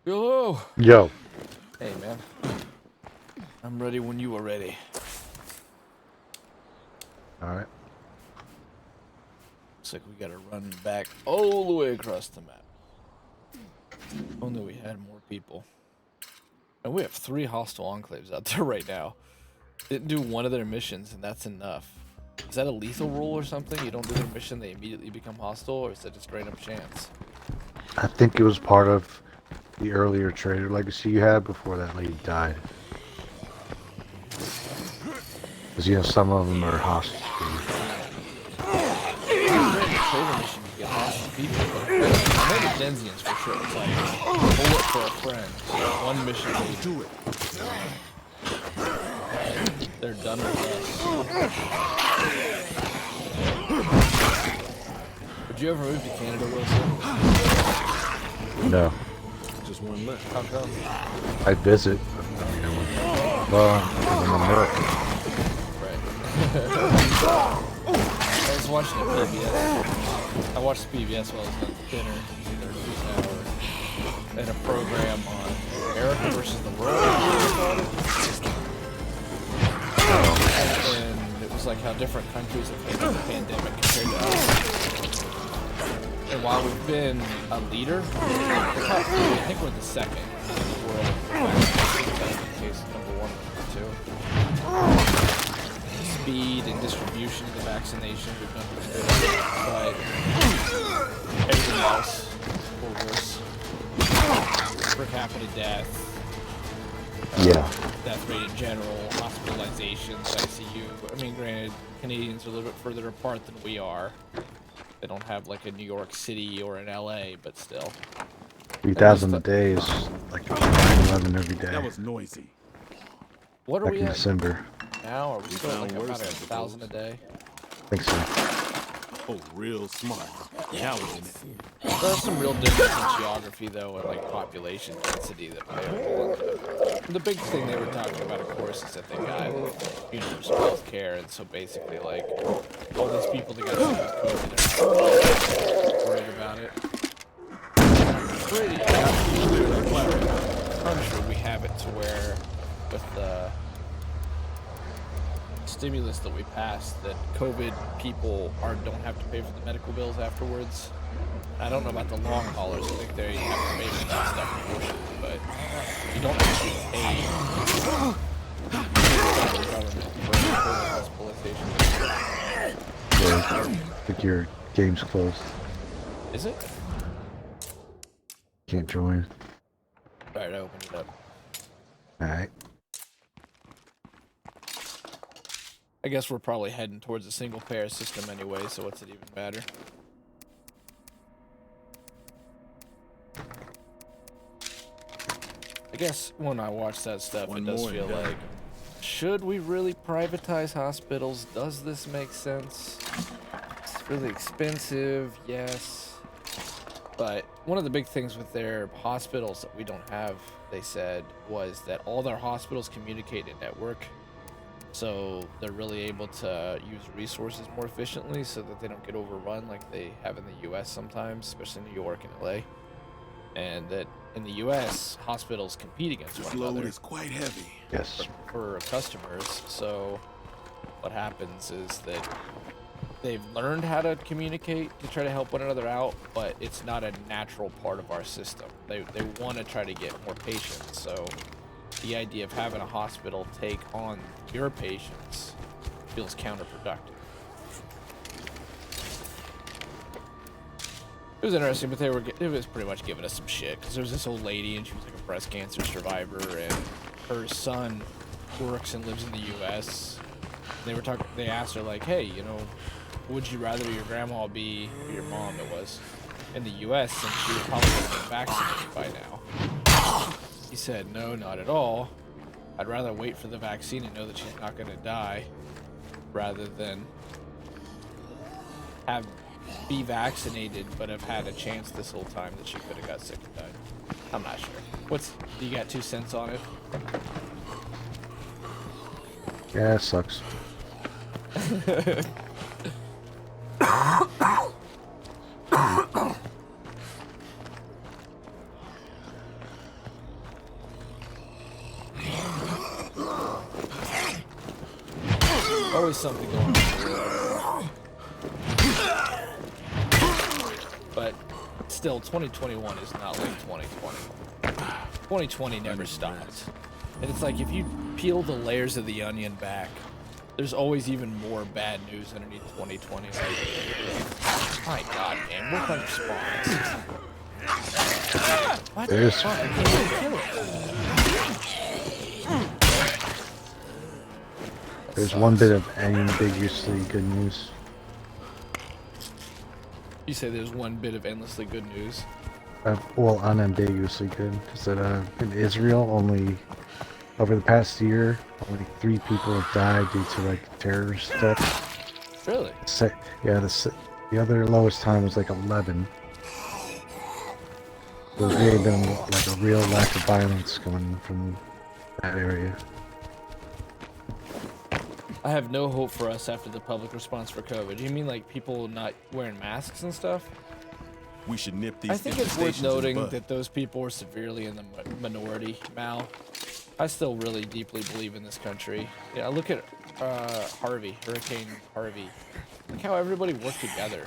Yo! Yo. Hey, man. I'm ready when you are ready. Alright. Looks like we gotta run back all the way across the map. Only we had more people. And we have 3 hostile enclaves out there right now. Didn't do one of their missions, and that's enough. Is that a lethal rule or something? You don't do their mission, they immediately become hostile, or is that just straight up chance? I think it was part of the earlier trader legacy you had before that lady died. Because, you know, some of them are hostage. Trader mission, you get hostage people, but I know the Denzians for sure. It's like, bullet for a friend. One mission, they do it. They're done with us. Would you ever move to Canada, Wilson? No. Just one left. How come? I visit. Well, I'm American. Right. I was watching a PBS. I watched PBS while I was at dinner, either news hour, and a program on America versus the world. And it was like how different countries have handled the pandemic compared to us. And while we've been a leader, I think we're the second in the world in case number 1 and number 2. Speed and distribution of the vaccination we've done pretty good, but everything else or worse. Per capita death, death rate in general, hospitalizations, ICU. I mean, granted, Canadians are a little bit further apart than we are. They don't have like a New York City or an LA, but still. 3,000 a day is like 9/11 every day. That was noisy. What are Back we in at December. now? Are we still like found about worse, I 1,000 a day? I think so. Oh, real smart. Yeah, I was in it. There's some real difference in geography, though, and like population density that play a role into it. The big thing they were talking about, of course, is that they got universal health care, and so basically, like, all these people that got sick with COVID are not worried about it. Pretty country, we have it to where, with the stimulus that we passed, that COVID people don't have to pay for the medical bills afterwards. I don't know about the long haulers. I think they have to pay for that stuff, unfortunately, but you don't actually pay the government for COVID hospitalization. Yeah, I think your game's closed. Is it? Can't join. Alright, I opened it up. Alright. I guess we're probably heading towards a single payer system anyway, so what's it even matter? I guess when I watch that stuff, it does feel like, should we really privatize hospitals? Does this make sense? It's really expensive, yes. But one of the big things with their hospitals that we don't have, they said, was that all their hospitals communicate in network. So they're really able to use resources more efficiently so that they don't get overrun like they have in the US sometimes, especially New York and LA. And that in the US, hospitals compete against one another. This load is quite heavy. Yes. For customers. So what happens is that they've learned how to communicate to try to help one another out, but it's not a natural part of our system. They want to try to get more patients, so the idea of having a hospital take on your patients feels counterproductive. It was interesting, but it was pretty much giving us some shit, because there was this old lady, and she was like a breast cancer survivor, and her son works and lives in the U.S. They asked her, like, hey, you know, would you rather your grandma be, or your mom it was, in the U.S., since she would probably have been vaccinated by now? He said, no, not at all. I'd rather wait for the vaccine and know that she's not going to die, rather than be vaccinated but have had a chance this whole time that she could have got sick and died. I'm not sure. Do you got 2 cents on it? Yeah, it sucks. Always something going on. But still, 2021 is not like 2020. 2020 never stopped. And it's like if you peel the layers of the onion back, there's always even more bad news underneath 2020. Like, my God, man, work on your spawns. What the fuck? I can't even kill it. There's one bit of ambiguously good news. You say there's one bit of endlessly good news? Well, unambiguously good. Is that in Israel, only over the past year, only 3 people have died due to like terrorist stuff. Really? Yeah, the other lowest time was like 11. There's really been like a real lack of violence coming from that area. I have no hope for us after the public response for COVID. You mean like people not wearing masks and stuff? We should nip these. I think it's worth infestations in the noting bud. that those people are severely in the minority, Mal. I still really deeply believe in this country. Yeah, look at Hurricane Harvey. Look how everybody worked together.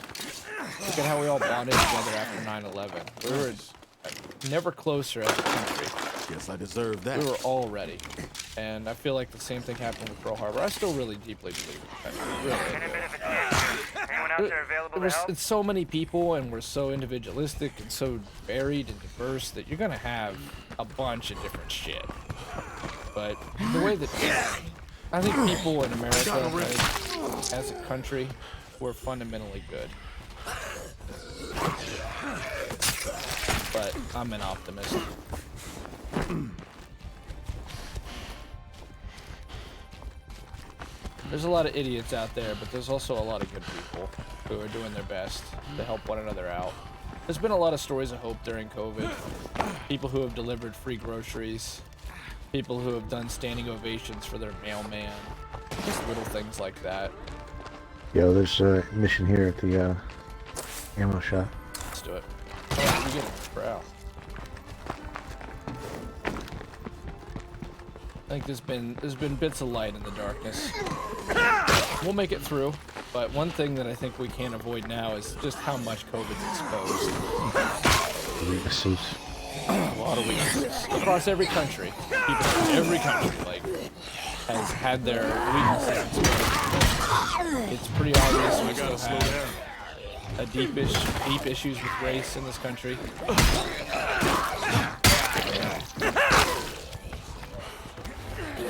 Look at how we all bonded together after 9/11. We were never closer as a country. Guess I deserve that. We were all ready. And I feel like the same thing happened with Pearl Harbor. I still really deeply believe it. Really. Anyone out there available to help? It's so many people, and we're so individualistic and so varied and diverse that you're gonna have a bunch of different shit. But the way that I think people in America, like, as a country, we're fundamentally good. But I'm an optimist. There's a lot of idiots out there, but there's also a lot of good people who are doing their best to help one another out. There's been a lot of stories of hope during COVID. People who have delivered free groceries. People who have done standing ovations for their mailman. Just little things like that. Yo, there's a mission here at the ammo shop. Let's do it. Oh, we get a prowl. I think there's been bits of light in the darkness. We'll make it through, but one thing that I think we can't avoid now is just how much COVID's exposed. Weaknesses. A lot of weaknesses across every country. People in every country has had their weaknesses exposed. It's pretty obvious we still have deep issues with race in this country.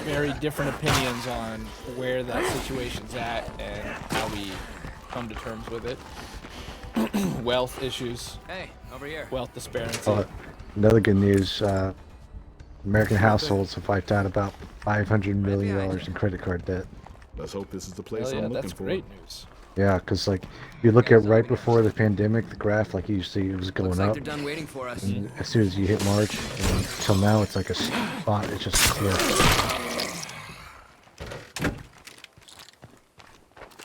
Very different opinions on where that situation's at and how we come to terms with it. Wealth issues. Hey, over here. Wealth disparity. Another good news, American households have wiped out about $500 million in credit card debt. Let's hope this is the place Hell yeah, I'm looking that's for. great news. Yeah, because like, if you look at right before the pandemic, the graph, like you see, it was going Looks like up. they're done waiting for us. And as soon as you hit March, and until now, it's like a spot, it's just clear.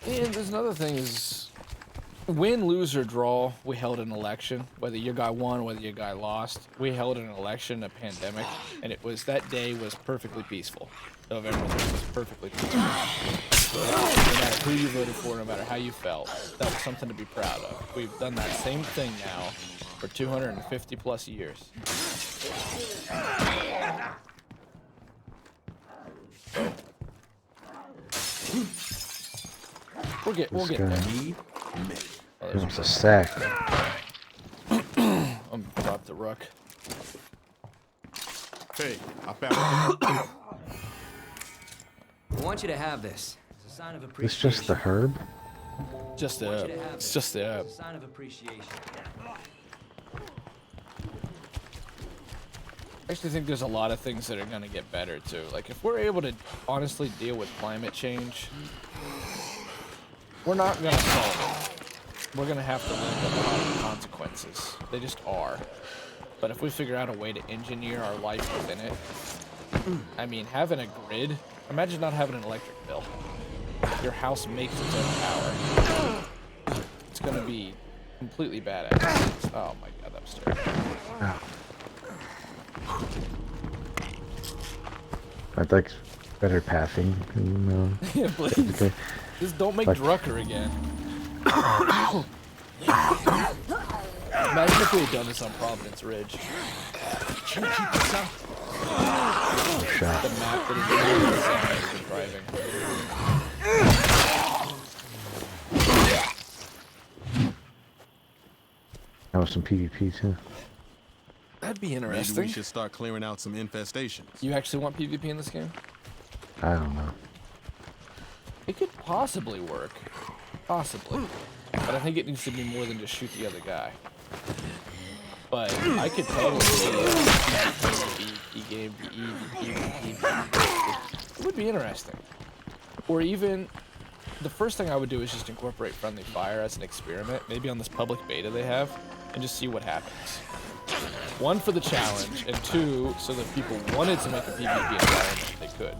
And there's another thing is, win, lose, or draw, we held an election. Whether your guy won, whether your guy lost, we held an election, a pandemic, and it was, that day was perfectly peaceful. November 3rd was perfectly peaceful. No matter who you voted for, no matter how you felt, that was something to be proud of. We've done that same thing now for 250 plus years. We'll get there. Oh, There's a sack. I'm gonna drop the ruck. Hey, I found it. I want you to have this. It's a sign of It's appreciation. just the herb? Just I want the you to have it's this. just the It's a sign of appreciation. I actually think there's a lot of things that are gonna get better too. Like if we're able to honestly deal with climate change, we're not gonna solve it. We're gonna have to live with a lot of consequences. They just are. But if we figure out a way to engineer our life within it, I mean, having a grid, imagine not having an electric bill. Your house makes its own power. It's gonna be completely badass. Oh my god, that was terrible. I think better pathing. And, Yeah, please. okay. Just don't make Like- Drucker again. Imagine if we had done this on Providence Ridge. Shot. The map that is really the same as the driving. That was some PvP too. That'd be Maybe interesting. we should start clearing out some infestations. You actually want PvP in this game? I don't know. It could possibly work. Possibly. But I think it needs to be more than just shoot the other guy. But I could totally see a game, it would be interesting. Or even, the first thing I would do is just incorporate friendly fire as an experiment, maybe on this public beta they have, and just see what happens. One, for the challenge, and two, so that people wanted to make a PvP environment, they could.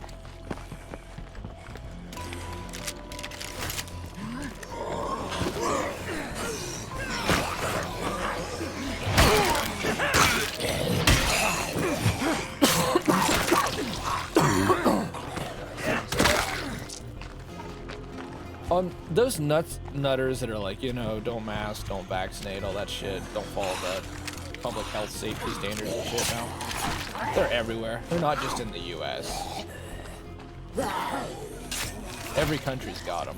On those nutters that are like, you know, don't mask, don't vaccinate, all that shit, don't follow the public health safety standards and shit now. They're everywhere. They're not just in the US. Every country's got them.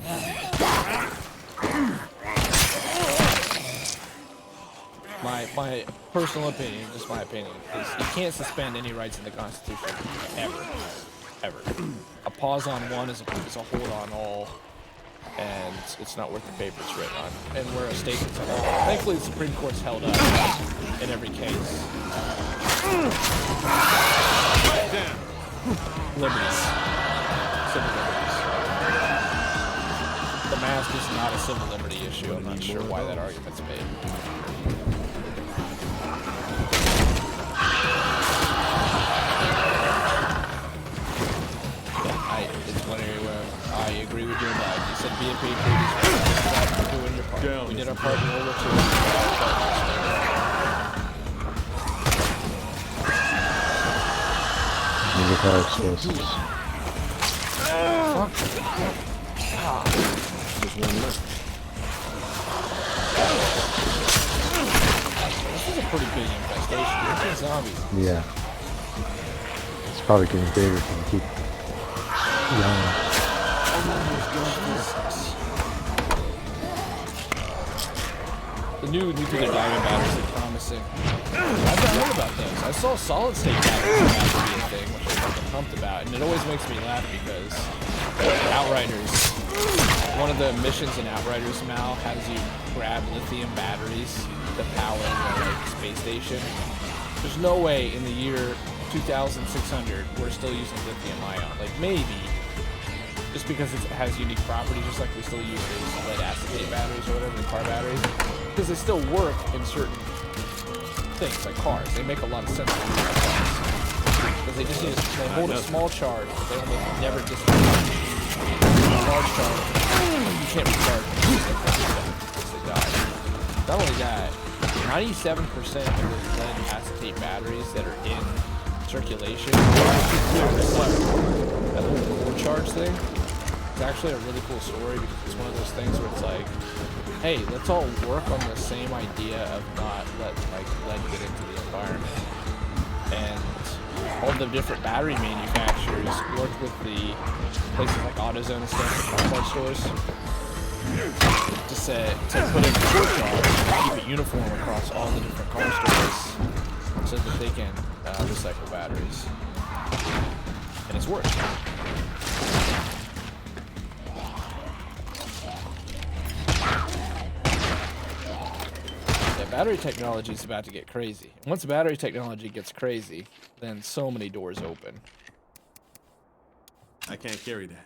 My personal opinion, just my opinion, is you can't suspend any rights in the Constitution, ever. Ever. A pause on one is a hold on all. And it's not worth the paper it's written on. And we're a state that's held. Thankfully, the Supreme Court's held up in every case. Liberties. Civil liberties. The mask is not a civil liberty issue. I'm not sure why that argument's made. It's one area where I agree with your dad. You said be a patriot. You're doing your part. We did our part in World War II. Car explosives. Fuck. Just one left. This is a pretty big infestation. Look at zombies. Yeah. It's probably getting bigger if you keep yelling. The new nuclear diamond batteries are promising. I've not heard about those. I saw solid state batteries about to be a thing, which I'm fucking pumped about, and it always makes me laugh because Outriders, one of the missions in Outriders now has you grab lithium batteries to power the space station. There's no way in the year 2600 we're still using lithium ion. Like maybe, just because it has unique properties, just like we still use these lead acetate batteries or whatever, the car batteries, because they still work in certain things like cars. They make a lot of sense because they just they hold a small charge, but they almost never discharge. Large charge, you can't recharge them because they die. Not only that, 97% of those lead acetate batteries that are in circulation, that whole core charge thing, it's actually a really cool story because it's one of those things where it's like, hey, let's all work on the same idea of not letting lead get into the environment. And all the different battery manufacturers worked with the places like AutoZone and stuff, car part stores, to put in core charge and keep it uniform across all the different car stores so that they can recycle batteries. And it's worked. Battery technology is about to get crazy. Once battery technology gets crazy, then so many doors open. I can't carry that.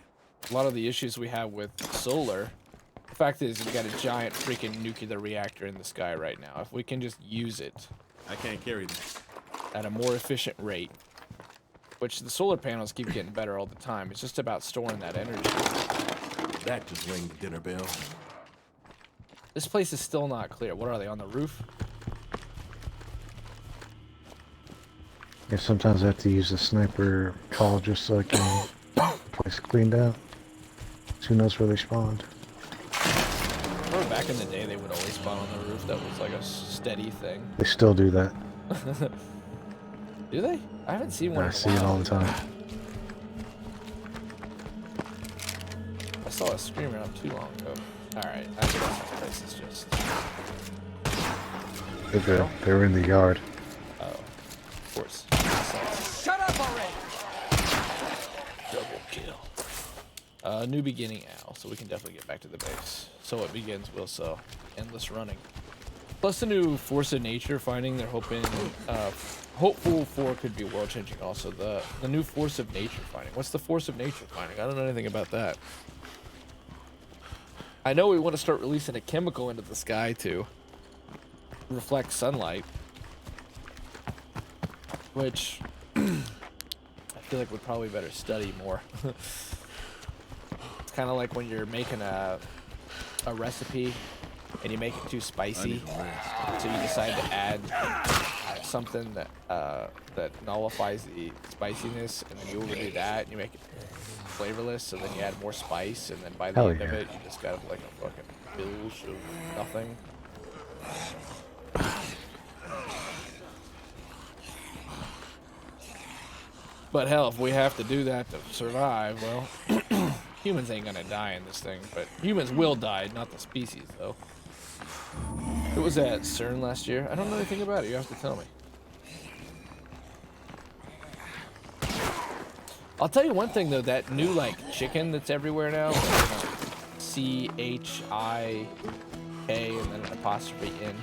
A lot of the issues we have with solar, the fact is we've got a giant freaking nuclear reactor in the sky right now. If we can just use it I can't carry that. at a more efficient rate, which the solar panels keep getting better all the time, it's just about storing that energy. That just rang the dinner bell. This place is still not clear. What are they, on the roof? Yeah, sometimes I have to use a sniper call just so I can place cleaned out. Who knows where they spawned? Remember back in the day, they would always spawn on the roof. That was like a steady thing. They still do that. Do they? I haven't seen one in I a see it while. all the time. I saw a screamer not too long ago. Alright, I guess this place is just... They were in the yard. Oh, of course. Shut up already! Double kill. New beginning, Al, so we can definitely get back to the base. So it begins, Will, so endless running. Plus the new force of nature finding, they're hoping, hopeful for could be world changing also. The new force of nature finding. What's the force of nature finding? I don't know anything about that. I know we want to start releasing a chemical into the sky to reflect sunlight, which I feel like we'd probably better study more. It's kind of like when you're making a recipe and you make it too spicy, so you decide to add something that that nullifies the spiciness, and then you overdo that and you make it flavorless, so then you add more spice, and then by the end of it, you just got like a fucking bilge of nothing. But hell, if we have to do that to survive, well, humans ain't gonna die in this thing, but humans will die, not the species, though. It was at CERN last year. I don't know anything about it. You have to tell me. I'll tell you one thing, though. That new, like, chicken that's everywhere now, C-H-I-K and then an apostrophe N,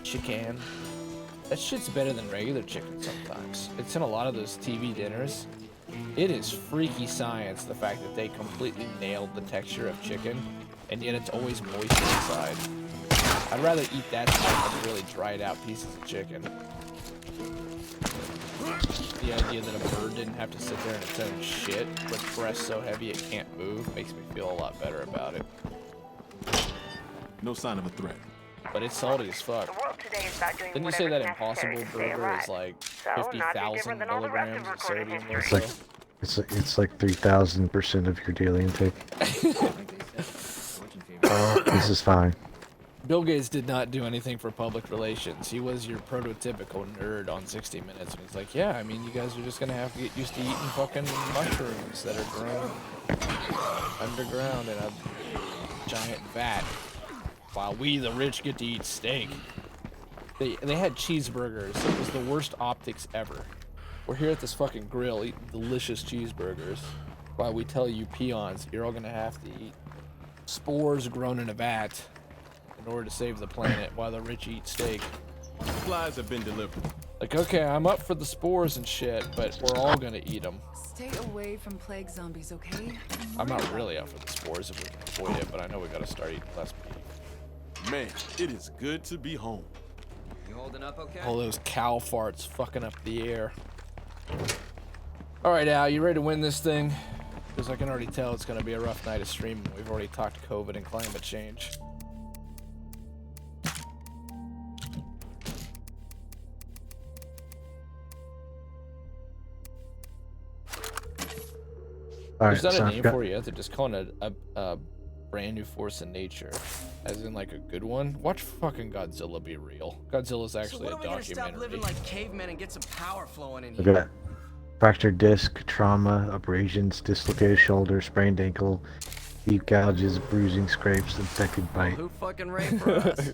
chicken. That shit's better than regular chicken sometimes. It's in a lot of those TV dinners. It is freaky science, the fact that they completely nailed the texture of chicken, and yet it's always moist inside. I'd rather eat that stuff than really dried out pieces of chicken. The idea that a bird didn't have to sit there in its own shit with breasts so heavy it can't move makes me feel a lot better about it. No sign of a threat. But it's salty as fuck. The world today is about doing Didn't you say that whatever's Impossible necessary to stay burger alive. is like So, not too 50,000 different than all the rest of milligrams of recorded sodium or history. so? It's like 3,000% of your daily intake. This is fine. Bill Gates did not do anything for public relations. He was your prototypical nerd on 60 Minutes, and he's like, yeah, I mean, you guys are just gonna have to get used to eating fucking mushrooms that are grown underground in a giant vat, while we, the rich, get to eat steak. They had cheeseburgers. It was the worst optics ever. We're here at this fucking grill eating delicious cheeseburgers, while we tell you peons you're all gonna have to eat spores grown in a vat in order to save the planet while the rich eat steak. Supplies have been delivered. Like, okay, I'm up for the spores and shit, but we're all gonna eat them. Stay away from plague zombies, okay? I'm not really up for the spores if we can avoid it, but I know we gotta start eating less beef. Man, it is good to be home. You holding up okay? All those cow farts fucking up the air. All right, Al, you ready to win this thing? Because I can already tell it's gonna be a rough night of streaming. We've already talked COVID and climate change. All Is right, that so a I've name got- for you? They're just calling it a brand new force in nature, as in like a good one. Watch fucking Godzilla be real. Godzilla's So actually when a are we gonna stop documentary. living like cavemen and get some power flowing in Look here? at that. Fractured disc, trauma, abrasions, dislocated shoulder, sprained ankle, deep gouges, bruising, scrapes, infected bite. Who fucking raped for us?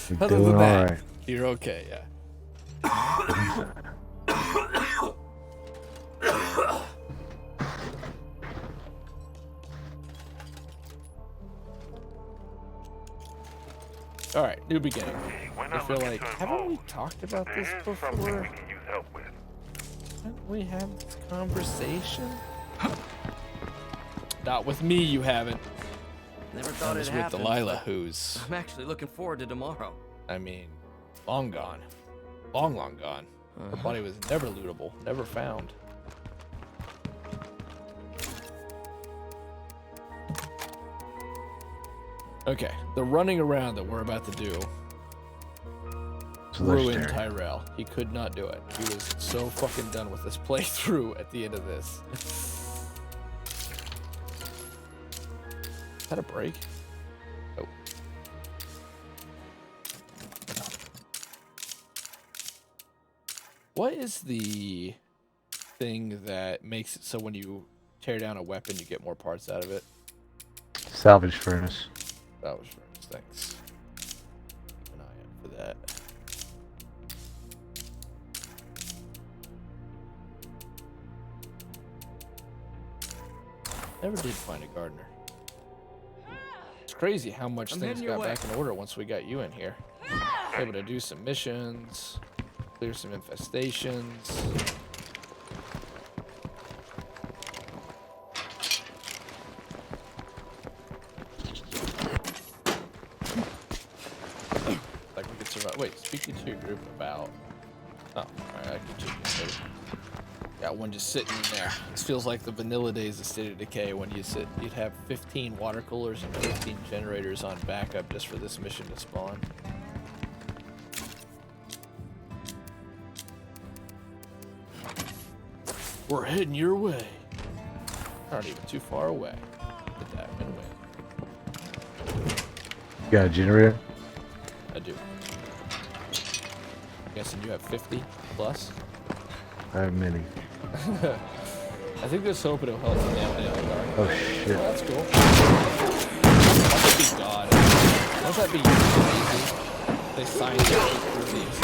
You're Other doing than that, alright. you're okay, yeah. All right, new beginning. We're I not feel looking like, to haven't we evolve. talked about this There is something before? we can use help with. Haven't we had this conversation? Not with me, you haven't. Never That thought was it'd with happen. Delilah, who's, I'm actually looking forward to tomorrow. I mean, long gone. Long gone. Her body was never lootable, never found. Okay, the running around that we're about to do It's ruined legendary. Tyrell. He could not do it. He was so fucking done with this playthrough at the end of this. Is that a break? Oh. What is the thing that makes it so when you tear down a weapon, you get more parts out of it? Salvage furnace. Salvage furnace, thanks. Keep an eye out for that. Never did find a gardener. It's crazy how much things got back in order once we got you in here. Able to do some missions, clear some infestations. Like we could survive. Wait, speaking to your group about. Oh, alright, I can check this later. Got one just sitting in there. This feels like the vanilla days of State of Decay when you'd have 15 water coolers and 15 generators on backup just for this mission to spawn. We're heading your way. Not even too far away. Look at that, win-win. You got a generator? I do. Guessing you have 50 plus? I have many. I think this hope it'll help you down the guard. Oh shit. Oh, that's cool. Let that be God. Let that be crazy. They scientifically prove these.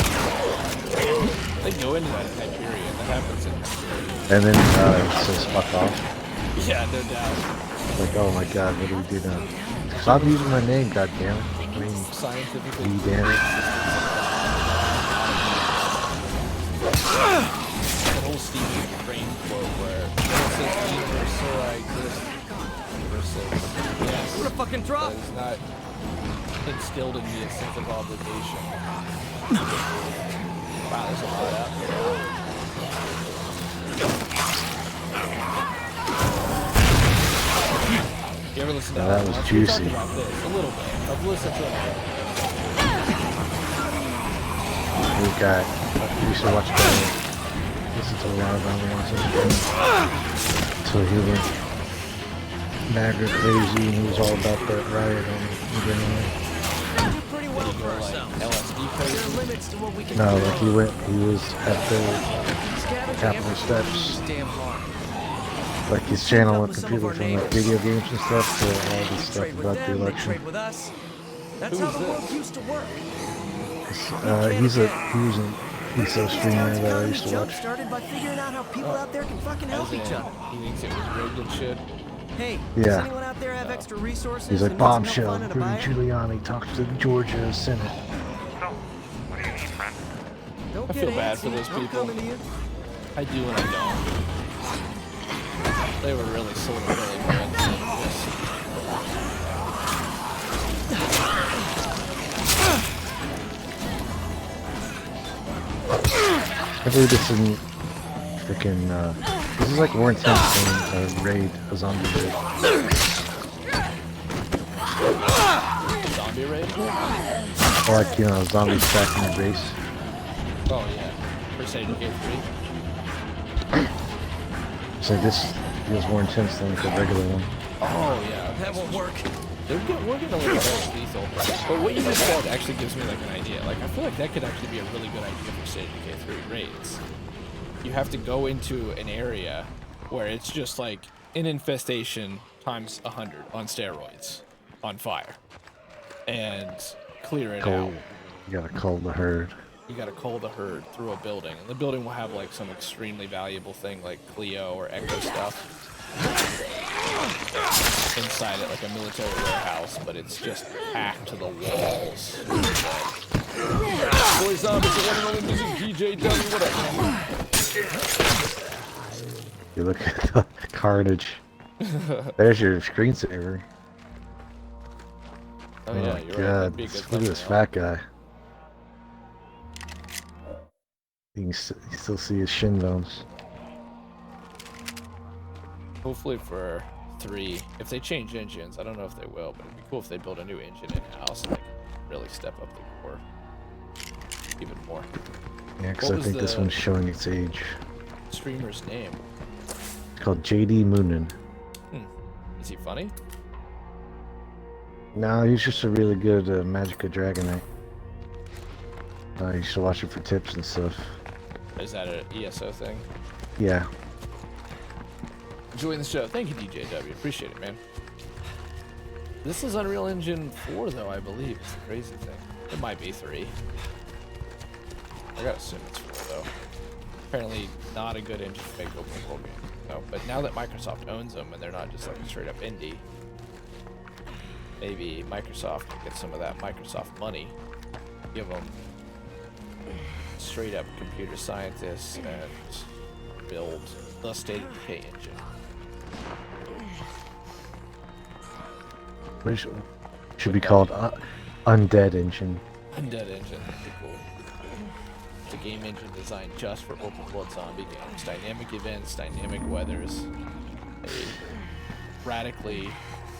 They go into that Hyperion. That happens in Hyperion. And then it says fuck off. Yeah, no doubt. Like, oh my god, what do we do now? Stop using my name, goddammit. I mean, Scientifically. you damn it. That whole Stephen Crane quote where it says universal I exist versus yes. What a fucking drop! That is not instilled in me a sense of obligation. Wow, there's a lot out there. You ever listen to that was juicy. We talked about this a little bit. I've listened to it. We used to watch listen to a lot of them. So he went MAGA crazy and he was all about that riot on the internet. We do pretty well for ourselves. LSD There are crazy. limits to what we can No, do. like he was at the Scavenging Capitol everything Steps. is damn hard. Like his channel went from people from like video games and stuff to all this stuff Trade with about the them, they election. trade with us. That's Who how is the world this? used to work. He's an ESO streamer that I used to watch. Started by figuring out how people out there can fucking As help in, each other. he thinks it was rigged and shit. Hey, Yeah. does anyone out there have extra resources? He's like, and needs some help bombshell, finding a Rudy buyer? Giuliani talks to the Georgia Senate. So, what do you need, friend? Don't I get feel bad for antsy. those I'm people. coming to you. I do and I don't. They were really sort of really good. I believe this isn't freaking, this is like more intense than a raid, a zombie raid. Zombie raid? Or like, you know, zombies attacking your base. Oh yeah. For State of Decay 3. So this feels more intense than like a regular one. Oh yeah. That won't work. We're getting a little less lethal. But what you just said actually gives me like an idea. Like I feel like that could actually be a really good idea for State of Decay 3 raids. You have to go into an area where it's just like an infestation times 100 on steroids, on fire, and clear it out. You gotta cull the herd. You gotta cull the herd through a building, and the building will have like some extremely valuable thing like Clio or Echo stuff inside it, like a military warehouse, but it's just packed to the walls. Boy zombies, the one and only music DJ, tell me what up, man. You look at the carnage. There's your screensaver. Oh yeah, my you're right. god, That'd be a good look at this thumbnail. fat guy. You can you still see his shin bones. Hopefully for 3, if they change engines, I don't know if they will, but it'd be cool if they build a new engine in-house and they can really step up the core even more. Yeah, because What I was think this the- one's showing its age. Streamer's name. It's called JD Moonen. Is he funny? No, he's just a really good Magica Dragon Knight. You should watch it for tips and stuff. Is that an ESO thing? Yeah. Enjoying the show. Thank you, DJW. Appreciate it, man. This is Unreal Engine 4, though, I believe. It's the crazy thing. It might be 3. I gotta assume it's 4, though. Apparently not a good engine to make open world games. No, but now that Microsoft owns them and they're not just like a straight up indie, maybe Microsoft can get some of that Microsoft money, give them straight up computer scientists and build the state of decay engine. Which should be called Undead Engine. Undead engine would be cool. It's a game engine designed just for open world zombie games. Dynamic events, dynamic weathers, a radically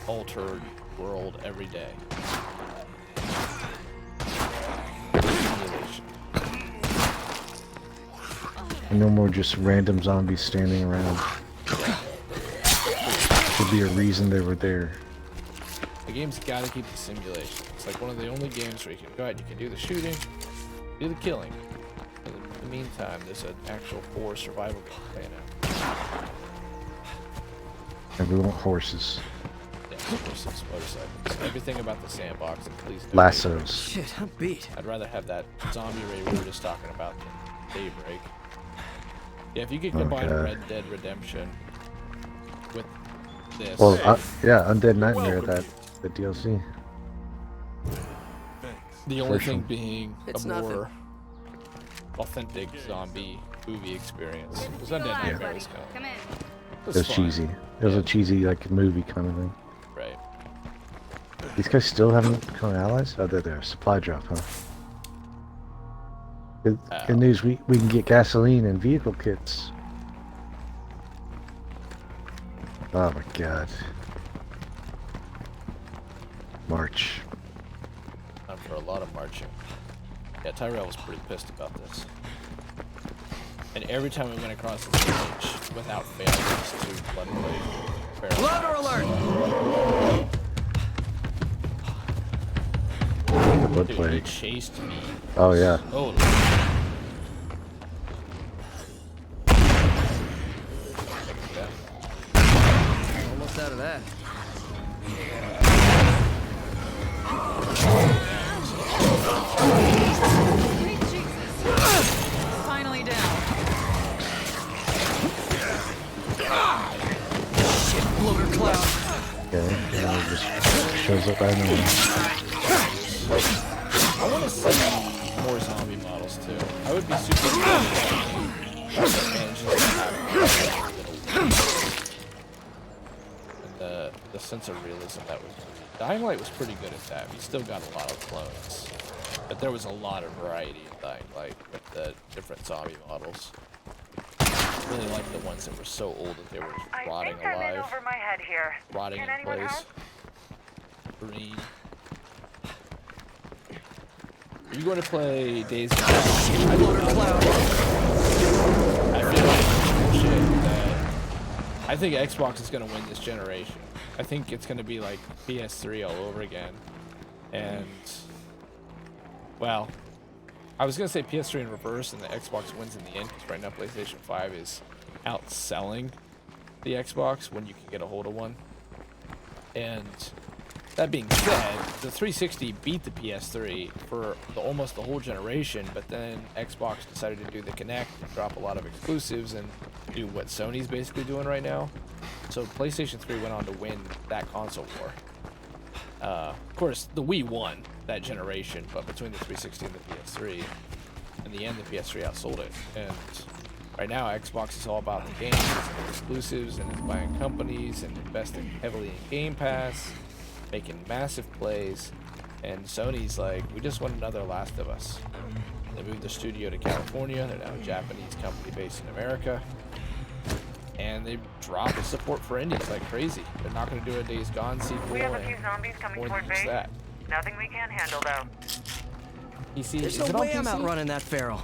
altered world every day. Simulation. And no more just random zombies standing around. Should be a reason they were there. The game's gotta keep the simulation. It's like one of the only games where you can go out, you can do the shooting, do the killing. In the meantime, there's an actual horror survival game playing out. And we want horses. Yeah, horses, motorcycles, everything about the sandbox, and please no Lassos. Daybreak. Shit, I'm beat. I'd rather have that zombie raid we were just talking about than Daybreak. Yeah, if you could combine God. Red Dead Redemption with this. Well, yeah, Undead Nightmare, the DLC. The only First thing one. being It's a nothing. more authentic zombie movie experience. Because Undead Nightmare was kind of Come in. It was fun. cheesy. It was a cheesy, like, movie kind of thing. Right. These guys still haven't become allies? Oh, they're there. Supply drop, huh? Good news, we can get gasoline and vehicle kits. Oh my god. March. Time for a lot of marching. Yeah, Tyrell was pretty pissed about this. And every time we went across the village, without fail, these two blood plate. Loader alert! Blood Dude, he plague. chased me. Oh yeah. Oh, Almost out of that. Sweet Jesus. Finally down. Loader cloud. Okay. Yeah, it just shows up out of nowhere. I want to see more zombie models too. I would be super and the sense of realism that was. Dying Light was pretty good at that. We still got a lot of clones, but there was a lot of variety in Dying Light with the different zombie models. I really like the ones that were so old that they were just I rotting think I'm in alive, over my head here. rotting Can in anyone place. help? Green. Are you going to play Days Gone? I Loader cloud. feel like shit that I think Xbox is going to win this generation. I think it's going to be like PS3 all over again. And, well, I was going to say PS3 in reverse and the Xbox wins in the end because right now PlayStation 5 is outselling the Xbox when you can get a hold of one. And that being said, the 360 beat the PS3 for almost the whole generation, but then Xbox decided to do the Kinect and drop a lot of exclusives and do what Sony's basically doing right now. So PlayStation 3 went on to win that console war. Of course, the Wii won that generation, but between the 360 and the PS3, in the end, the PS3 outsold it. And right now, Xbox is all about the games and exclusives and it's buying companies and investing heavily in Game Pass, making massive plays, and Sony's like, we just want another Last of Us. They moved the studio to California. They're now a Japanese company based in America. And they dropped the support for indies like crazy. They're not going to do a Days Gone sequel We have a few and zombies coming more toward than just base. that. Nothing we can't handle though. PC, There's is no it on way I'm PC? outrunning that feral.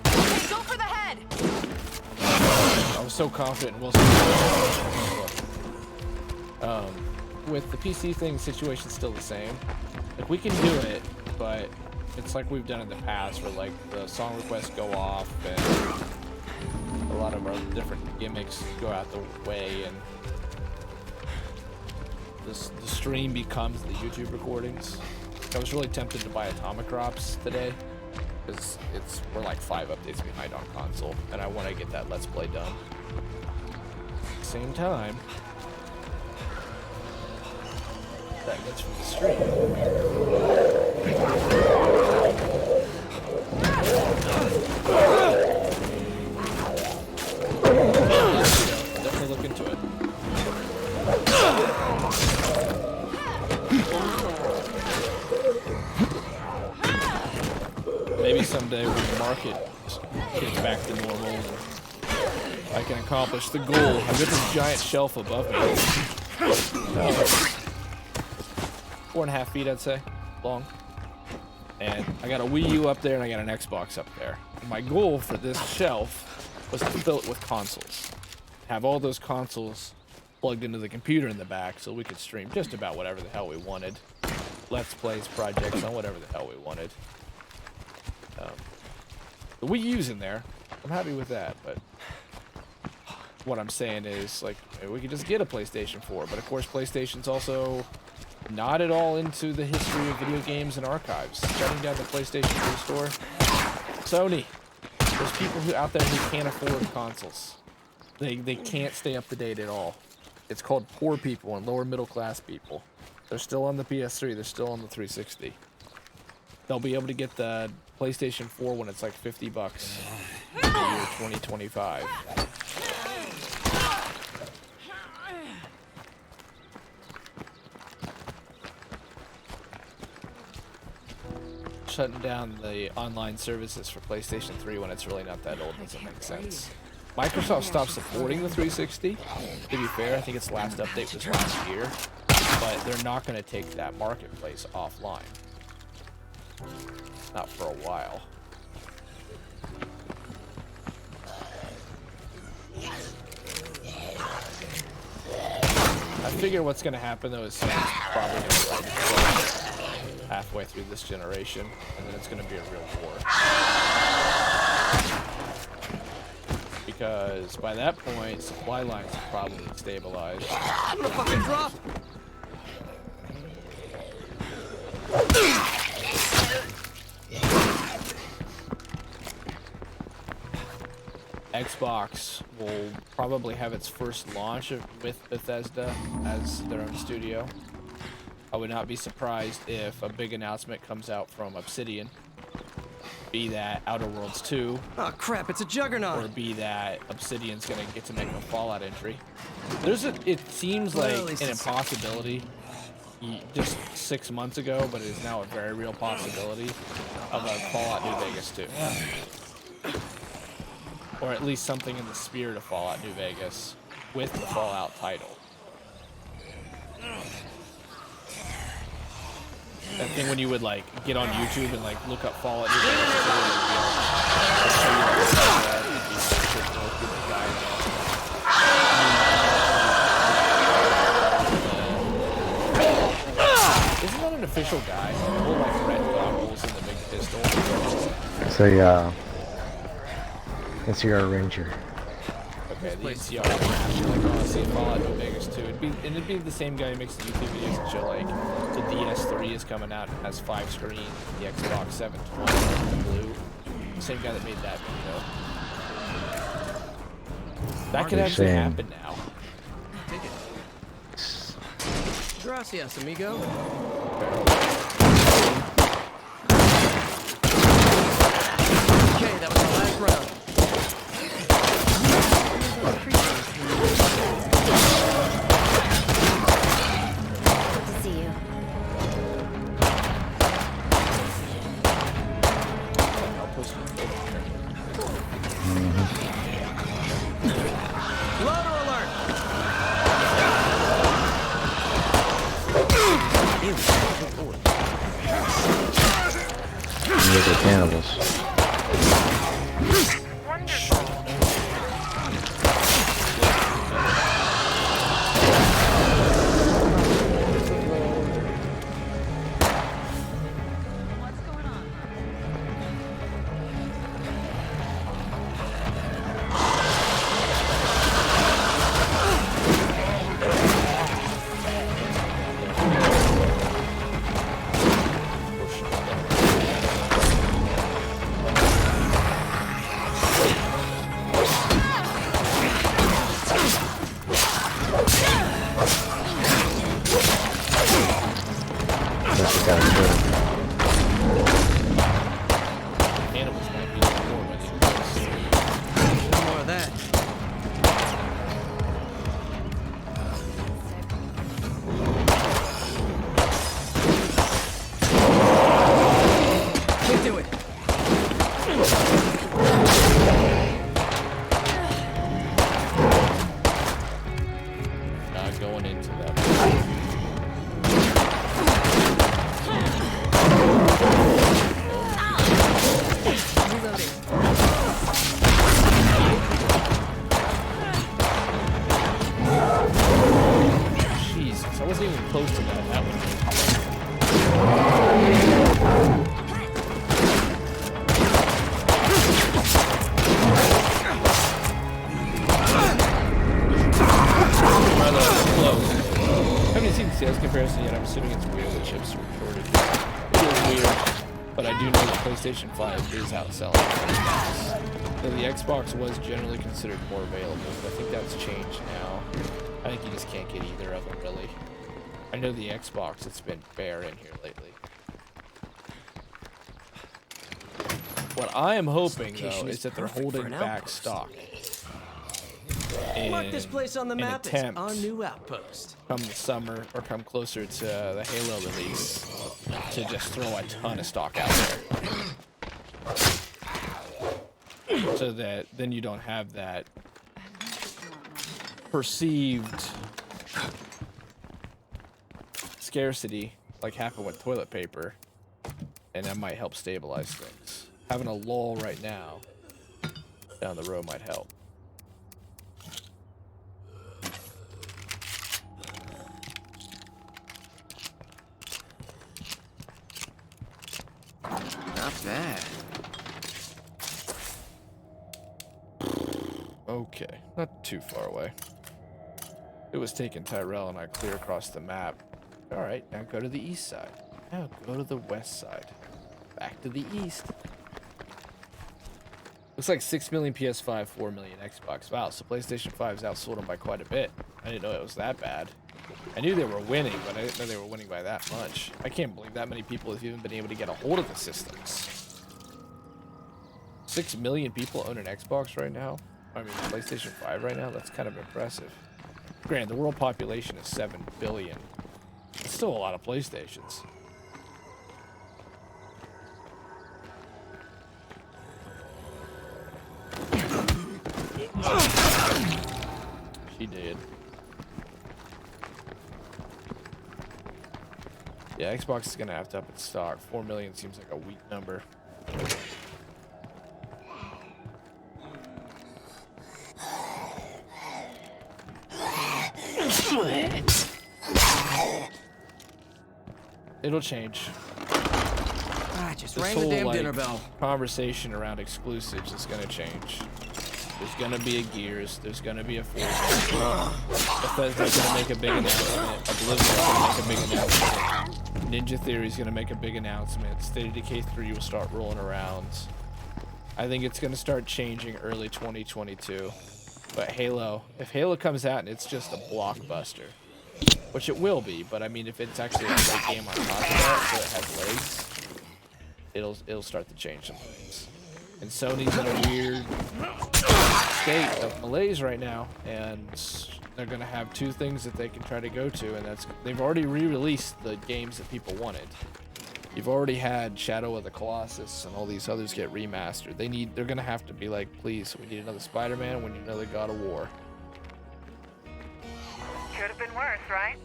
Hey, go for the head. I was so confident in Wilson. With the PC thing, situation's still the same. Like, we can do it, but it's like we've done in the past, where like the song requests go off and a lot of our different gimmicks go out the way, and the stream becomes the YouTube recordings. I was really tempted to buy Atomic Drops today, because we're like 5 updates behind on console, and I want to get that Let's Play done. At the same time, that gets from the stream. Definitely look into it. Maybe someday when the market gets back to normal and I can accomplish the goal. I've got this giant shelf above me. 4.5 feet, I'd say, long. And I got a Wii U up there and I got an Xbox up there. And my goal for this shelf was to fill it with consoles. Have all those consoles plugged into the computer in the back so we could stream just about whatever the hell we wanted. Let's Plays, projects, on whatever the hell we wanted. The Wii U's in there. I'm happy with that, but what I'm saying is, like, we could just get a PlayStation 4, but of course PlayStation's also not at all into the history of video games and archives. Shutting down the PlayStation 3 store. Sony, there's people out there who can't afford consoles. They can't stay up to date at all. It's called poor people and lower middle class people. They're still on the PS3, they're still on the 360. They'll be able to get the PlayStation 4 when it's like $50 in the year 2025. Shutting down the online services for PlayStation 3 when it's really not that old doesn't make sense. Microsoft stopped supporting the 360. To be fair, I think its last update was last year, but they're not going to take that marketplace offline. Not for a while. I figure what's going to happen though is Sony's probably going to run halfway through this generation, and then it's going to be a real war. Because by that point, supply lines are probably stabilized. I'm gonna fucking drop! Xbox will probably have its first launch with Bethesda as their own studio. I would not be surprised if a big announcement comes out from Obsidian, be that Outer Worlds 2, Oh crap, it's a juggernaut! or be that Obsidian's gonna get to make a Fallout entry. It seems Well, like at least an it's- impossibility just 6 months ago, but it is now a very real possibility of a Fallout New Vegas 2. Or at least something in the spirit of Fallout New Vegas with the Fallout title. That thing when you would like get on YouTube and like look up Fallout New Vegas 2 and it'd be Isn't that an official guy? The whole like red goggles and the big pistol. It's your Ranger. Okay, the ECR. Like, oh, see Fallout New Vegas 2. It'd be the same guy who makes the YouTube videos and show like the DS3 is coming out and has 5 screens, the Xbox 720 in blue. The same guy that made that video. That could actually happen now. Take it. Gracias, amigo. Okay, that was our last round. Good to see you. I'll post it here. Loader alert! They're cannibals. Not going into that. Jesus, I wasn't even close to that. That was I haven't seen the sales comparison yet. I'm assuming it's weird that chips are recorded. It is weird, but I do know that PlayStation 5 is outselling Xbox. So the Xbox was generally considered more available, but I think that's changed now. I think you just can't get either of them, really. I know the Xbox, it's been bare in here lately. What I am hoping, though, is that they're holding back stock. Mark this place on the map as attempt our new outpost. come the summer or come closer to the Halo release to just throw a ton of stock out there. So that then you don't have that perceived scarcity like happened with toilet paper, and that might help stabilize things. Having a lull right now down the road might help. Not bad. Okay, not too far away. It was taking Tyrell and I clear across the map. Alright, now go to the east side. Now go to the west side. Back to the east. Looks like 6 million PS5, 4 million Xbox. Wow, so PlayStation 5's outsold them by quite a bit. I didn't know it was that bad. I knew they were winning, but I didn't know they were winning by that much. I can't believe that many people have even been able to get a hold of the systems. 6 million people own an Xbox right now? I mean, PlayStation 5 right now? That's kind of impressive. Granted, the world population is 7 billion. It's still a lot of PlayStations. She did. Yeah, Xbox is gonna have to up its stock. 4 million seems like a weak number. It'll change. I just This rang the whole, damn like, dinner bell. conversation around exclusives is gonna change. There's gonna be a Gears. There's gonna be a Forza. Bethesda's gonna make a big announcement. Oblivion's gonna make a big announcement. Ninja Theory's gonna make a big announcement. State of Decay 3 will start rolling around. I think it's gonna start changing early 2022. But Halo, if Halo comes out and it's just a blockbuster, which it will be, but I mean, if it's actually a great game on top of that, so it has legs, it'll start to change some things. And Sony's in a weird state of malaise right now, and they're gonna have two things that they can try to go to, and that's they've already re-released the games that people wanted. You've already had Shadow of the Colossus and all these others get remastered. They're gonna have to be like, please, we need another Spider-Man, we need another God of War. Could have been worse, right?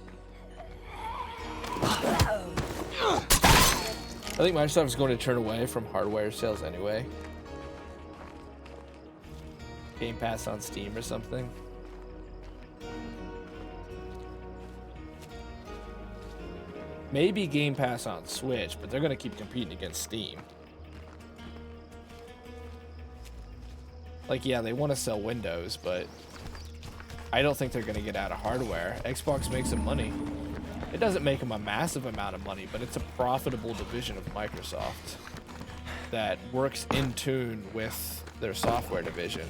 I think Microsoft is going to turn away from hardware sales anyway. Game Pass on Steam or something. Maybe Game Pass on Switch, but they're going to keep competing against Steam. Like, yeah, they want to sell Windows, but I don't think they're going to get out of hardware. Xbox makes them money. It doesn't make them a massive amount of money, but it's a profitable division of Microsoft that works in tune with their software division.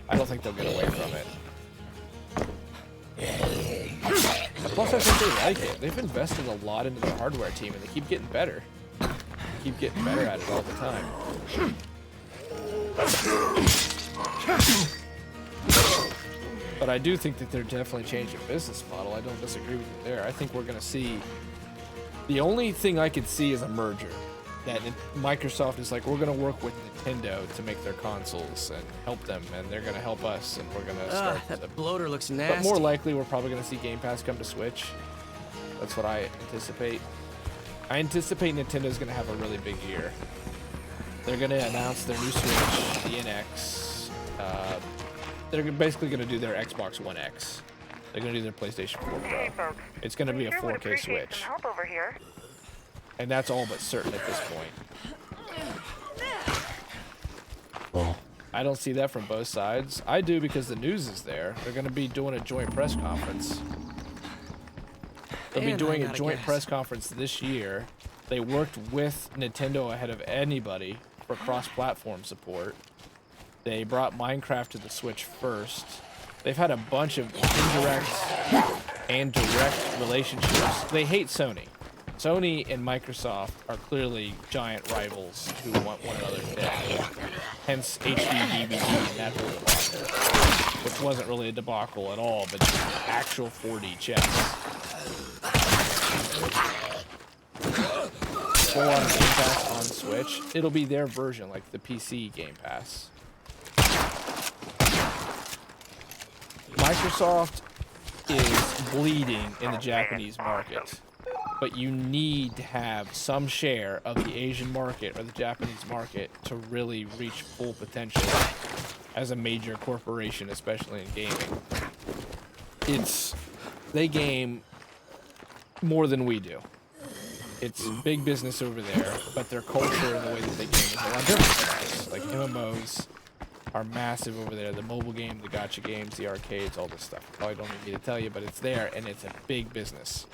I don't think they'll get away from it. Plus, I think they like it. They've invested a lot into their hardware team, and they keep getting better. They keep getting better at it all the time. But I do think that they're definitely changing business model. I don't disagree with you there. I think we're going to see... The only thing I could see is a merger. that Microsoft is like, we're going to work with Nintendo to make their consoles and help them, and they're going to help us, and we're going to start. That bloater looks nasty. But more likely, we're probably going to see Game Pass come to Switch. That's what I anticipate. I anticipate Nintendo's going to have a really big year. They're going to announce their new Switch, the NX. They're basically going to do their Xbox One X. They're going to do their PlayStation 4 Pro. Hey, folks. It's going to be a Sure would 4K appreciate Switch. some help over here. And that's all but certain at this point. Well, I don't see that from both sides. I do because the news is there. They're going to be doing a joint press conference. They'll be And doing I a gotta joint guess. press conference this year. They worked with Nintendo ahead of anybody for cross-platform support. They brought Minecraft to the Switch first. They've had a bunch of indirect and direct relationships. They hate Sony. Sony and Microsoft are clearly giant rivals who want one another dead. Hence HD DVD and that whole debacle, which wasn't really a debacle at all, but just actual 4D chess. Full on Game Pass on Switch. It'll be their version, like the PC Game Pass. Microsoft is bleeding in the Japanese market, but you need to have some share of the Asian market or the Japanese market to really reach full potential as a major corporation, especially in gaming. They game more than we do. It's big business over there, but their culture and the way that they game is a lot different. Like MMOs are massive over there. The mobile game, the gacha games, the arcades, all this stuff. Probably don't need me to tell you, but it's there, and it's a big business.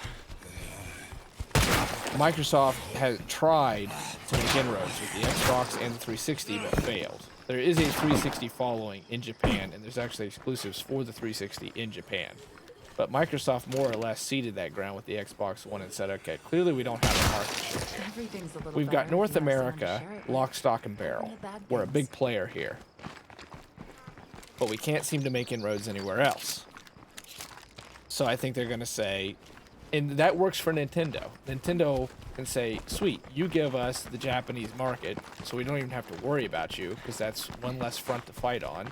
Microsoft has tried to make inroads with the Xbox and the 360, but failed. There is a 360 following in Japan, and there's actually exclusives for the 360 in Japan. But Microsoft more or less ceded that ground with the Xbox One and said, okay, clearly we don't have a market share. Everything's a little We've got better North if you have someone to America, share it with. lock, stock, and barrel. Only bad We're a things. big player here. But we can't seem to make inroads anywhere else. So I think they're going to say, and that works for Nintendo. Nintendo can say, sweet, you give us the Japanese market, so we don't even have to worry about you, because that's one less front to fight on.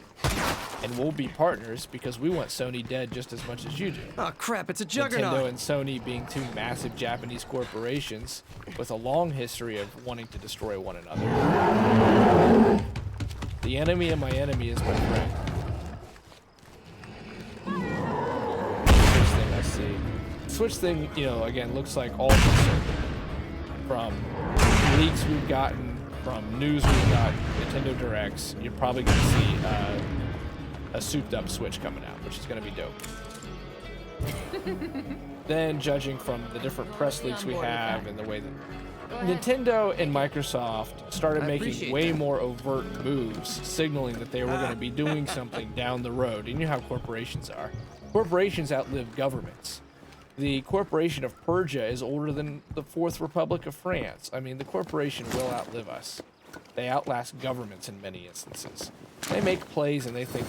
And we'll be partners because we want Sony dead just as much as you do. Oh crap, it's a Nintendo juggernaut. and Sony being two massive Japanese corporations with a long history of wanting to destroy one another. The enemy of my enemy is my friend. Switch thing I see. Switch thing, you know, again, looks like all concerned. From leaks we've gotten, from news we've got, Nintendo Directs, you're probably going to see a souped up Switch coming out, which is going to be dope. Then, judging from the different press leaks we have and the way that Nintendo and Microsoft started I making appreciate way that. more overt moves, signaling that they were going to be doing something down the road. And you know how corporations are. Corporations outlive governments. The corporation of Persia is older than the Fourth Republic of France. I mean, the corporation will outlive us. They outlast governments in many instances. They make plays and they think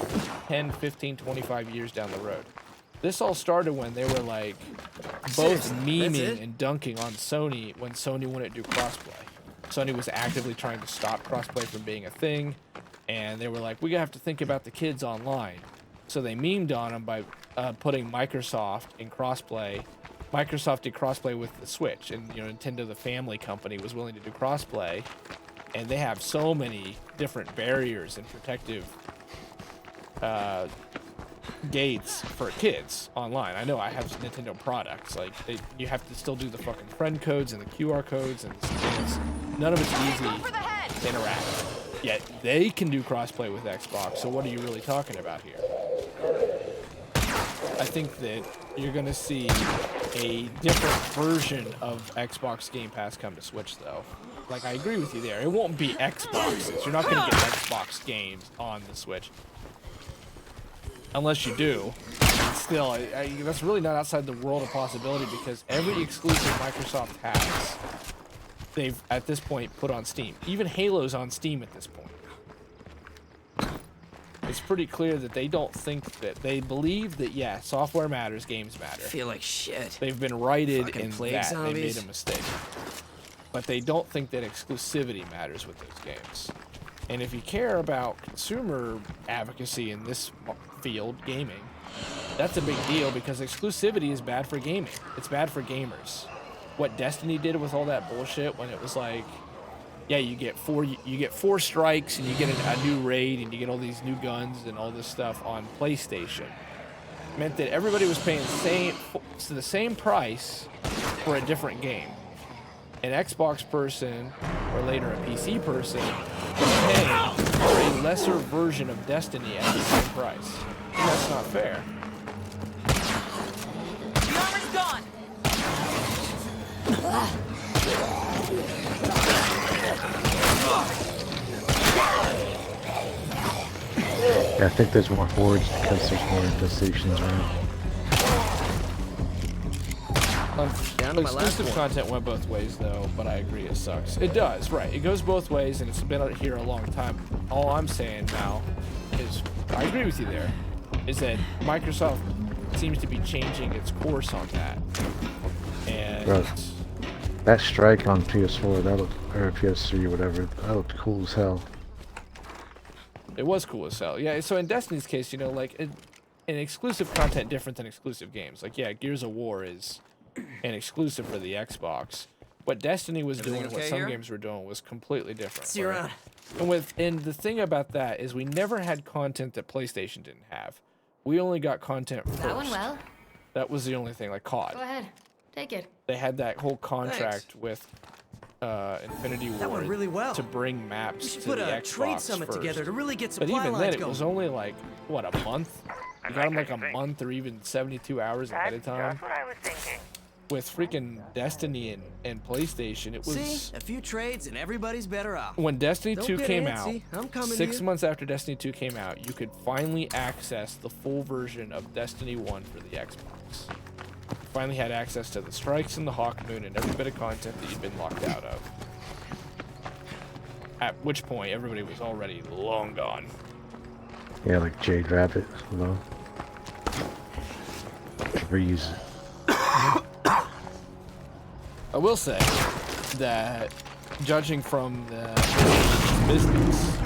10, 15, 25 years down the road. This all started when they were like both memeing and dunking on Sony when Sony wouldn't do crossplay. Sony was actively trying to stop crossplay from being a thing, and they were like, we have to think about the kids online. So they memed on them by putting Microsoft in crossplay. Microsoft did crossplay with the Switch, and you know, Nintendo, the family company, was willing to do crossplay. And they have so many different barriers and protective gates for kids online. I know I have Nintendo products. Like, you have to still do the fucking friend codes and the QR codes, and none of it's easy Go for the head. to interact. Yet they can do crossplay with Xbox. So what are you really talking about here? I think that you're going to see a different version of Xbox Game Pass come to Switch, though. Like, I agree with you there. It won't be Xboxes. You're not going to get Xbox games on the Switch. Unless you do. Still, that's really not outside the world of possibility, because every exclusive Microsoft has, they've, at this point, put on Steam. Even Halo's on Steam at this point. It's pretty clear that they don't think that, they believe that, yeah, software matters, games matter. I feel like shit. They've been righted Fucking in plague that. zombies. They made a mistake. but they don't think that exclusivity matters with those games. And if you care about consumer advocacy in this field, gaming, that's a big deal because exclusivity is bad for gaming. It's bad for gamers. What Destiny did with all that bullshit when it was like, yeah, you get four strikes and you get a new raid and you get all these new guns and all this stuff on PlayStation, meant that everybody was paying the same price for a different game. An Xbox person, or later a PC person, was paying for a lesser version of Destiny at the same price. And that's not fair. The armor's gone. Yeah, I think there's more forwards because there's more infestations around. Down to my last Exclusive one. content went both ways, though, but I agree it sucks. It does, right. It goes both ways, and it's been out here a long time. All I'm saying now is, I agree with you there, is that Microsoft seems to be changing its course on that. And Bro, that strike on PS4, or PS3 or whatever, that looked cool as hell. it was cool as hell. Yeah, so in Destiny's case, you know, like, an exclusive content different than exclusive games. Like, yeah, Gears of War is an exclusive for the Xbox. What Destiny was doing, what some games were doing, was completely different. See you around. And the thing about that is we never had content that PlayStation didn't have. We only got content first. That went well. That was the only thing, like COD. Go ahead. Take it. They had that whole contract with Infinity That Ward went really well. to bring We maps should to put the a Xbox trade summit first. together to really get But supply even lines then, it going. was only like, what, a month? You got them like a month or even 72 hours ahead of That's time. just what I was thinking. With freaking Destiny and PlayStation, it was... See, a few trades and everybody's better off. When Destiny Don't 2 get came antsy. I'm coming to 6 you. months after Destiny 2 came out, you could finally access the full version of Destiny 1 for the Xbox. You finally had access to the strikes and the Hawk Moon and every bit of content that you'd been locked out of. At which point, everybody was already long gone. Yeah, like Jade Rabbit, hello. Reuse it. I will say that, judging from the business,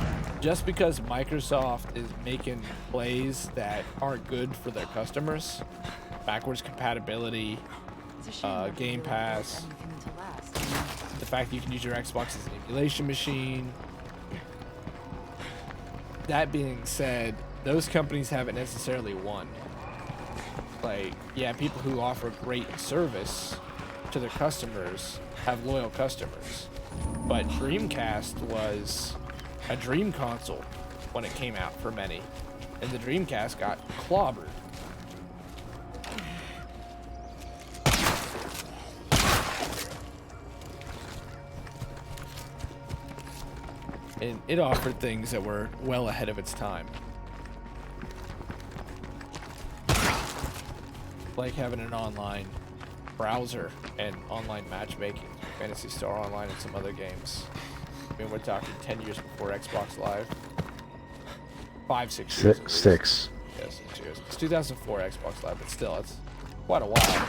just because Microsoft is making plays that aren't good for their customers, backwards compatibility, Game Pass, the fact that you can use your Xbox as an emulation machine. That being said, those companies haven't necessarily won. Like, yeah, people who offer great service to their customers have loyal customers. But Dreamcast was a dream console when it came out for many. And the Dreamcast got clobbered. And it offered things that were well ahead of its time. Like having an online browser and online matchmaking, Phantasy Star Online and some other games. I mean, we're talking 10 years before Xbox Live. 5, 6 years. Six. Yeah, 6 years. It's 2004 Xbox Live, but still, it's quite a while.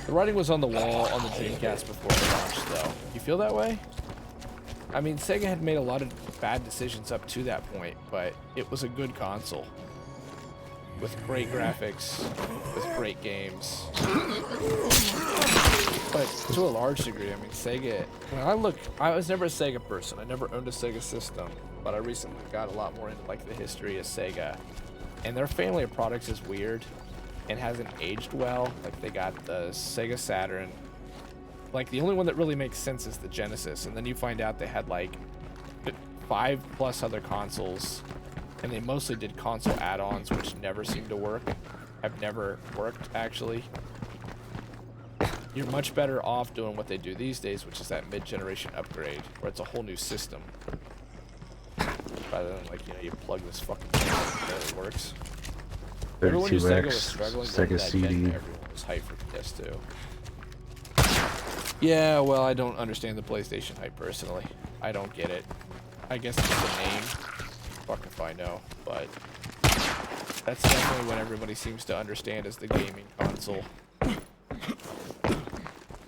The writing was on the wall on the Dreamcast before it launched, though. You feel that way? I mean, Sega had made a lot of bad decisions up to that point, but it was a good console. With great graphics, with great games. But to a large degree, I mean, Sega... I was never a Sega person. I never owned a Sega system, but I recently got a lot more into, like, the history of Sega. And their family of products is weird and hasn't aged well. Like, they got the Sega Saturn. Like, the only one that really makes sense is the Genesis. And then you find out they had, like, 5+ other consoles. And they mostly did console add-ons, which never seem to work. Have never worked, actually. You're much better off doing what they do these days, which is that mid-generation upgrade, where it's a whole new system. Rather than, like, you know, you plug this fucking thing and it works. Everyone knew Sega was 32X, struggling, Sega but CD. everyone was hyped for PS2. Yeah, well, I don't understand the PlayStation hype personally. I don't get it. I guess it's the name. Fuck if I know, but that's definitely what everybody seems to understand as the gaming console.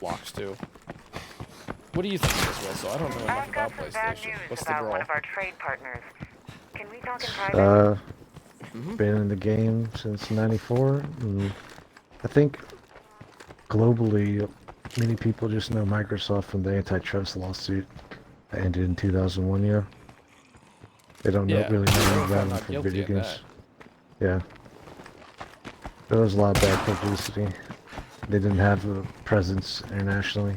blocks too. What do you think of this, Will? So I don't know enough I've got about some bad PlayStation. news What's the about draw? one of our trade partners. Can we talk in private? Been in the game since '94. And I think globally, many people just know Microsoft from the antitrust lawsuit that ended in 2001. Yeah, they don't know, Yeah, really they know were about found them not for guilty video in games. Yeah, there was a lot of bad publicity. They didn't have a presence internationally.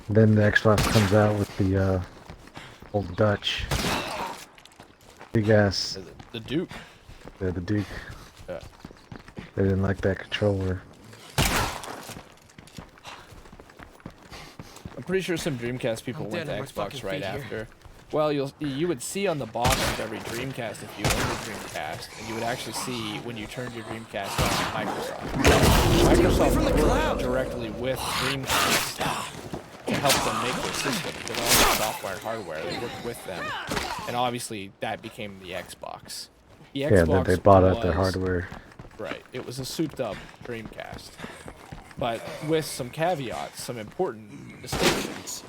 Then the Xbox comes out with the old Dutch, big ass, The Duke. the Duke. Yeah. They didn't like that controller. I'm pretty sure some Dreamcast people I'm went to dead on my Xbox fucking right feet here. after. Well, you would see on the box of every Dreamcast if you owned a Dreamcast, and you would actually see when you turned your Dreamcast on Microsoft. Microsoft worked directly with Dreamcast to help them make their system, because all the software and hardware, they worked with them, and obviously that became the Xbox. The Xbox Yeah, they bought out their was- hardware. Right, it was a souped-up Dreamcast, but with some caveats, some important distinctions.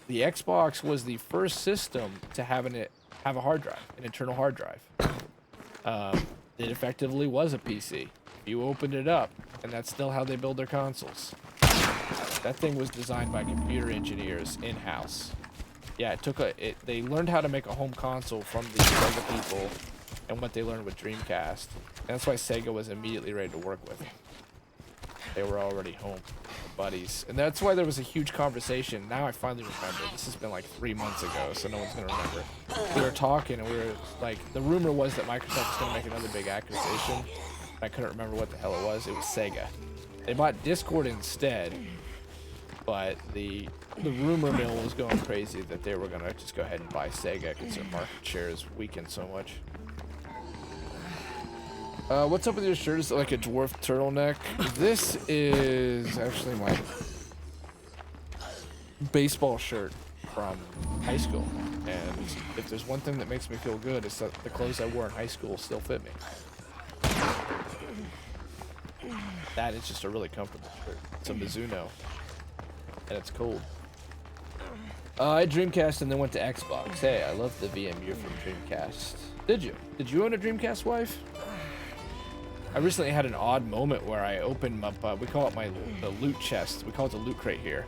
The Xbox was the first system to have a hard drive, an internal hard drive. It effectively was a PC. You opened it up, and that's still how they build their consoles. That thing was designed by computer engineers in-house. Yeah, they learned how to make a home console from the Sega people and what they learned with Dreamcast. And that's why Sega was immediately ready to work with them. They were already home buddies. And that's why there was a huge conversation. Now I finally remember. This has been like 3 months ago, so no one's going to remember. We were talking, and we were like, the rumor was that Microsoft was going to make another big acquisition. I couldn't remember what the hell it was. It was Sega. They bought Discord instead, but the rumor mill was going crazy that they were going to just go ahead and buy Sega because their market share has weakened so much. What's up with your shirt? Is it like a dwarf turtleneck? This is actually my baseball shirt from high school. And if there's one thing that makes me feel good, it's that the clothes I wore in high school still fit me. That is just a really comfortable shirt. It's a Mizuno. And it's cold. I Dreamcast and then went to Xbox. Hey, I love the VMU from Dreamcast. Did you? Did you own a Dreamcast, wife? I recently had an odd moment where I opened up, we call it the loot chest. We call it the loot crate here.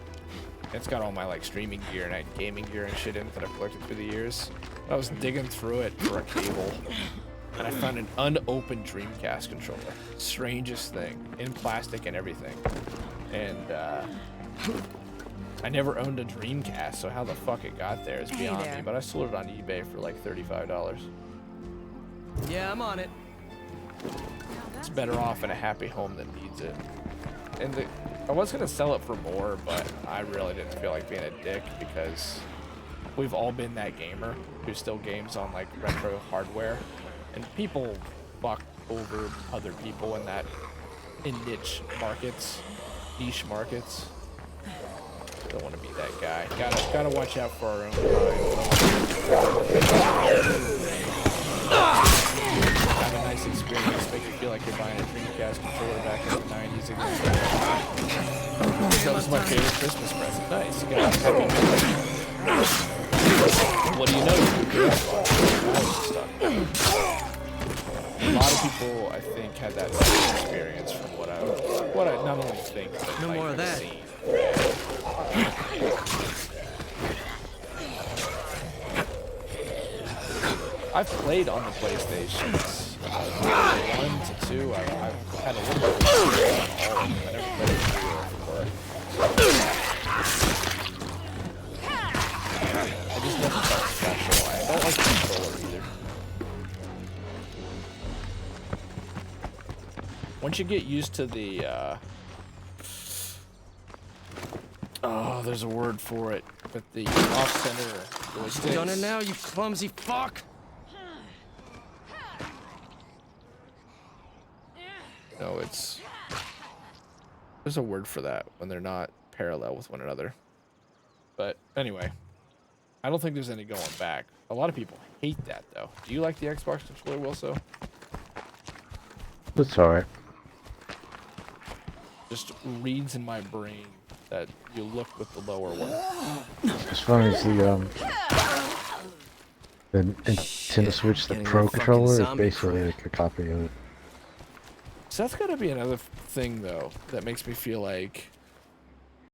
And it's got all my like streaming gear and gaming gear and shit in it that I've collected through the years. I was digging through it for a cable, and I found an unopened Dreamcast controller. Strangest thing, in plastic and everything. And I never owned a Dreamcast, so how the fuck it got there is beyond me. But I sold it on eBay for like $35. Yeah, I'm on it. It's better off in a happy home that needs it. And I was gonna sell it for more, but I really didn't feel like being a dick because we've all been that gamer who still games on like retro hardware, and people fuck over other people in niche markets. Don't want to be that guy. Gotta watch out for our own kind. Have a nice experience, make you feel like you're buying a Dreamcast controller back in the 90s again. That was my favorite Christmas present. Nice, you got a happy memory. What do you know? A lot of people, I think, had that same experience from what I not only think, but No like, more of that. seen. I've played on the PlayStations. 1 to 2, I've had a little bit of experience on all of them. I never played it before. I just never felt special. I don't like the controller either. Once you get used to the, oh, there's a word for it, but the off-center joysticks. Done it now, you clumsy fuck! No, there's a word for that when they're not parallel with one another. But anyway, I don't think there's any going back. A lot of people hate that though. Do you like the Xbox controller, Wilso? It's alright. Just reads in my brain that you look with the lower one. As far as the Nintendo Switch, the getting Pro that fucking controller is zombie basically crap. like a copy of it. So that's gotta be another thing though that makes me feel like